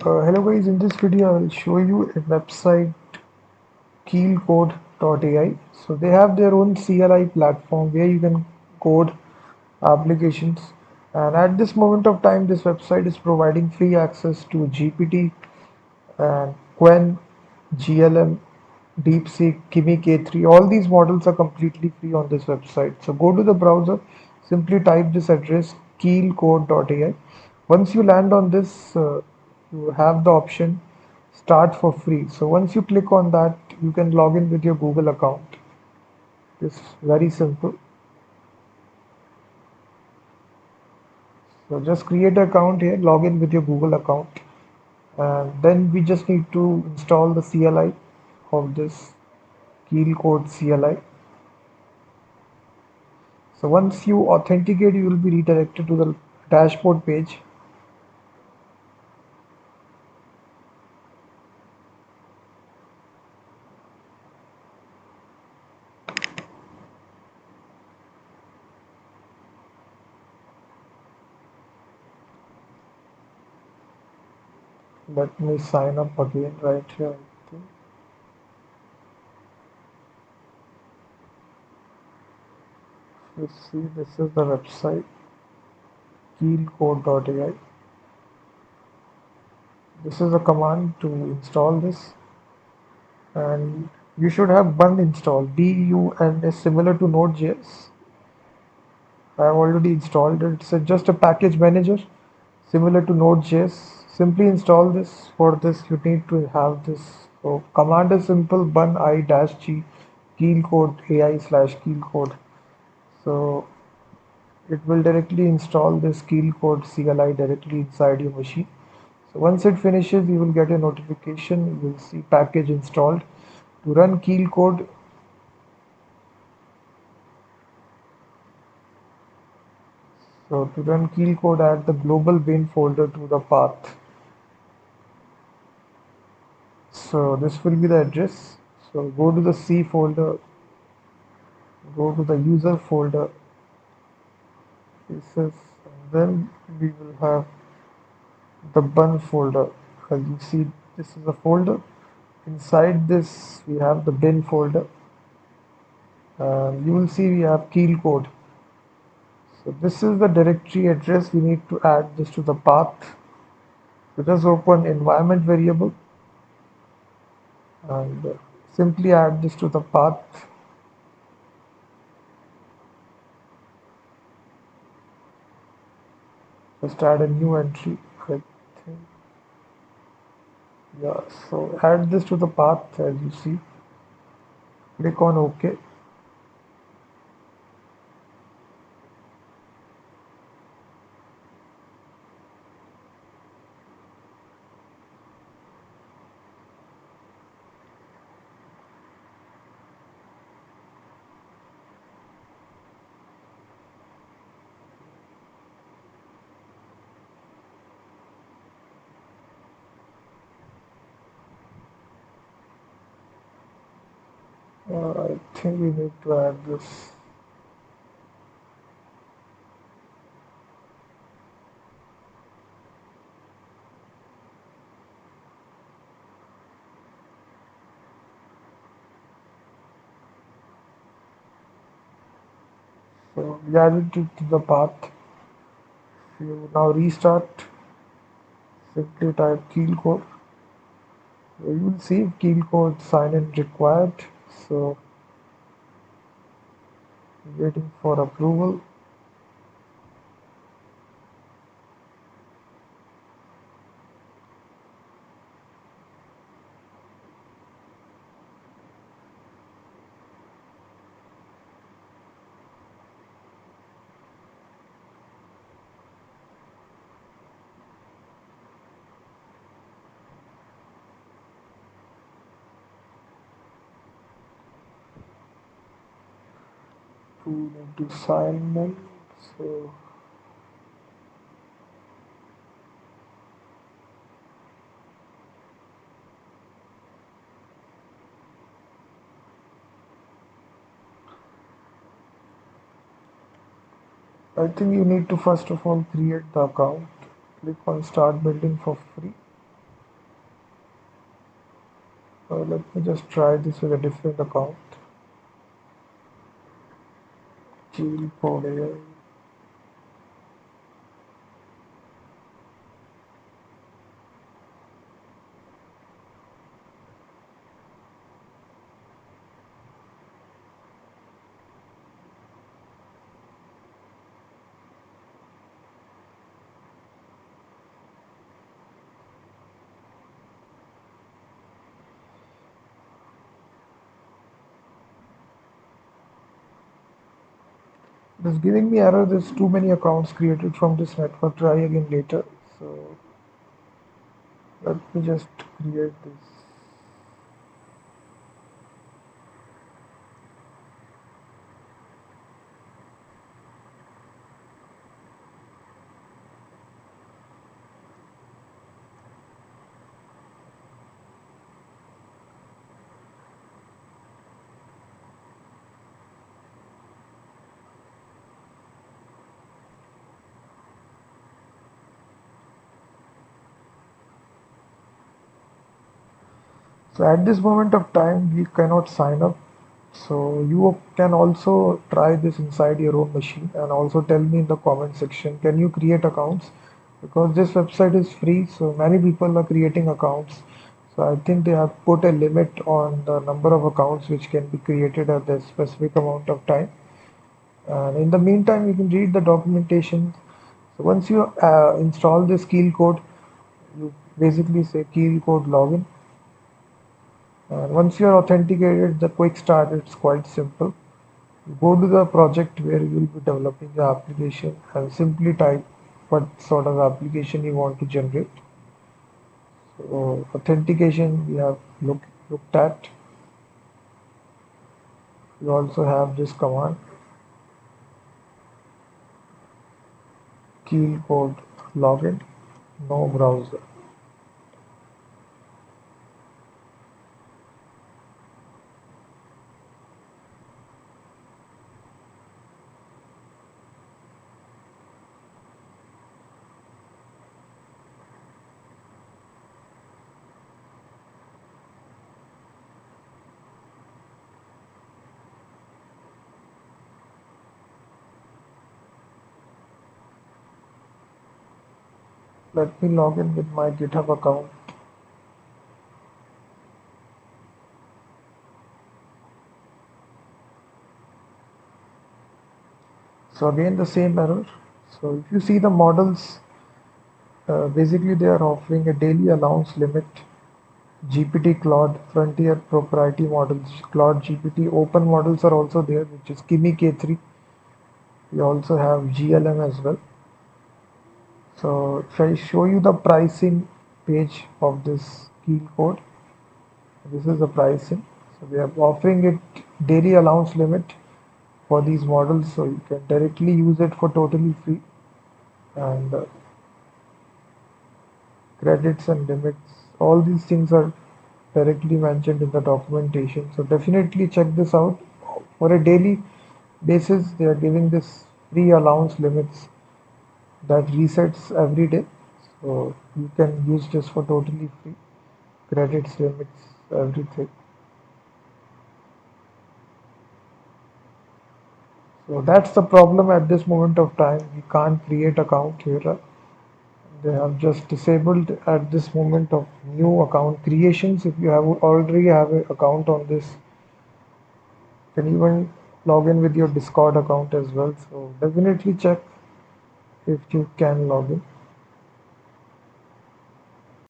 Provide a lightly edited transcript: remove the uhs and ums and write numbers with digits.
Hello guys, in this video I will show you a website KeelCode.ai. So they have their own CLI platform where you can code applications, and at this moment of time this website is providing free access to GPT and Quen, GLM, DeepSeek, Kimi K3. All these models are completely free on this website. So go to the browser, simply type this address keelcode.ai. Once you land on this, you have the option start for free. So once you click on that, you can log in with your Google account. It's very simple. So just create an account here, log in with your Google account, and then we just need to install the CLI of this KeelCode CLI. So once you authenticate, you will be redirected to the dashboard page. Let me sign up again right here. I think. You see, this is the website keelcode.ai. This is a command to install this, and you should have Bun installed. BUN is similar to Node.js. I have already installed it. It's just a package manager similar to Node.js. Simply install this. For this, you need to have this. So command is simple: bun I dash g keelcode AI slash keelcode. So it will directly install this keelcode CLI directly inside your machine. So once it finishes, you will get a notification. You will see package installed. To run keelcode, add the global bin folder to the path. So this will be the address. So go to the C folder, go to the user folder, this is, and then we will have the bun folder. As you see, this is a folder. Inside this, we have the bin folder. You will see we have keel code. So this is the directory address. We need to add this to the path. So just open environment variable and simply add this to the path. Just add a new entry. I think. Yeah, so add this to the path as you see. Click on OK. I think we need to add this. So we added it to the path. If you now restart, simply type keel code. You will see keel code sign in required. So waiting for approval. We need to sign in. So I think you need to first of all create the account. Click on start building for free. Let me just try this with a different account. KeelCode AI. It is giving me error. There's too many accounts created from this network. Try again later. So let me just create this. So at this moment of time, we cannot sign up. So you can also try this inside your own machine and also tell me in the comment section, can you create accounts? Because this website is free, so many people are creating accounts. So I think they have put a limit on the number of accounts which can be created at a specific amount of time. And in the meantime, you can read the documentation. So once you install this key code, you basically say key code login. And once you're authenticated, the quick start, it's quite simple. Go to the project where you will be developing the application and simply type what sort of application you want to generate. So authentication we have looked at. We also have this command key code login, no browser. Let me log in with my GitHub account. So again the same error. So if you see the models, basically they are offering a daily allowance limit. GPT, Claude, Frontier, proprietary models, Claude GPT, open models are also there, which is Kimi K3. We also have GLM as well. So if I show you the pricing page of this key code, this is the pricing. So we are offering it daily allowance limit for these models, so you can directly use it for totally free. And credits and limits, all these things are directly mentioned in the documentation. So definitely check this out. For a daily basis, they are giving this free allowance limits that resets every day. So you can use this for totally free. Credits, limits, everything. So that's the problem at this moment of time. We can't create account here. They have just disabled at this moment of new account creations. If you have already have an account on this, you can even log in with your Discord account as well. So definitely check if you can log in.